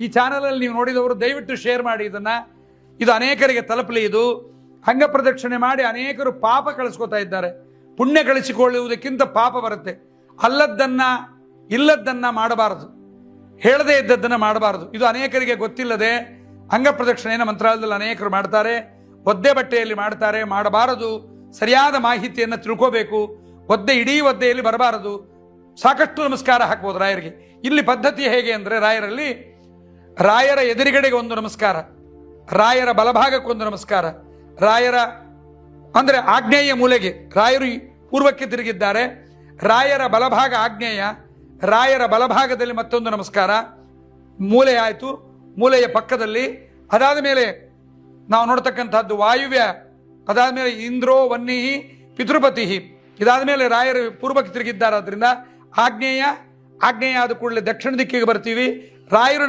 ಈ ಚಾನಲಲ್ಲಿ ನೀವು ನೋಡಿದವರು ದಯವಿಟ್ಟು ಶೇರ್ ಮಾಡಿ ಇದು ಅನೇಕರಿಗೆ ತಲುಪಲಿ. ಇದು ಅಂಗ ಪ್ರದಕ್ಷಿಣೆ ಮಾಡಿ ಅನೇಕರು ಪಾಪ ಕಳಿಸ್ಕೋತಾ ಇದ್ದಾರೆ. ಪುಣ್ಯ ಕಳಿಸಿಕೊಳ್ಳುವುದಕ್ಕಿಂತ ಪಾಪ ಬರುತ್ತೆ. ಇಲ್ಲದ್ದನ್ನ ಮಾಡಬಾರದು, ಹೇಳದೇ ಇದ್ದದ್ದನ್ನು ಮಾಡಬಾರದು. ಇದು ಅನೇಕರಿಗೆ ಗೊತ್ತಿಲ್ಲದೆ ಅಂಗ ಪ್ರದಕ್ಷಿಣೆಯನ್ನು ಮಂತ್ರಾಲಯದಲ್ಲಿ ಅನೇಕರು ಮಾಡ್ತಾರೆ. ಒದ್ದೆ ಬಟ್ಟೆಯಲ್ಲಿ ಮಾಡ್ತಾರೆ, ಮಾಡಬಾರದು. ಸರಿಯಾದ ಮಾಹಿತಿಯನ್ನು ತಿಳ್ಕೋಬೇಕು. ಇಡೀ ಒದ್ದೆಯಲ್ಲಿ ಬರಬಾರದು. ಸಾಕಷ್ಟು ನಮಸ್ಕಾರ ಹಾಕ್ಬೋದು ರಾಯರಿಗೆ. ಇಲ್ಲಿ ಪದ್ಧತಿ ಹೇಗೆ ಅಂದರೆ, ರಾಯರ ಎದುರುಗಡೆಗೆ ಒಂದು ನಮಸ್ಕಾರ, ರಾಯರ ಬಲಭಾಗಕ್ಕೊಂದು ನಮಸ್ಕಾರ, ರಾಯರ ಅಂದರೆ ಆಗ್ನೇಯ ಮೂಲೆಗೆ, ರಾಯರು ಪೂರ್ವಕ್ಕೆ ತಿರುಗಿದ್ದಾರೆ, ರಾಯರ ಬಲಭಾಗ ಆಗ್ನೇಯ, ರಾಯರ ಬಲಭಾಗದಲ್ಲಿ ಮತ್ತೊಂದು ನಮಸ್ಕಾರ, ಮೂಲೆ ಆಯಿತು, ಮೂಲೆಯ ಪಕ್ಕದಲ್ಲಿ. ಅದಾದ ಮೇಲೆ ನಾವು ನೋಡ್ತಕ್ಕಂಥದ್ದು ವಾಯುವ್ಯ, ಅದಾದ ಮೇಲೆ ಇಂದ್ರೋ ವನ್ನಿಹಿ ಪಿತೃಪತಿ. ಇದಾದ ಮೇಲೆ ರಾಯರು ಪೂರ್ವಕ್ಕೆ ತಿರುಗಿದ್ದಾರೆ. ಅದರಿಂದ ಆಗ್ನೇಯ ಆದ ಕೂಡಲೇ ದಕ್ಷಿಣ ದಿಕ್ಕಿಗೆ ಬರ್ತೀವಿ. ರಾಯರು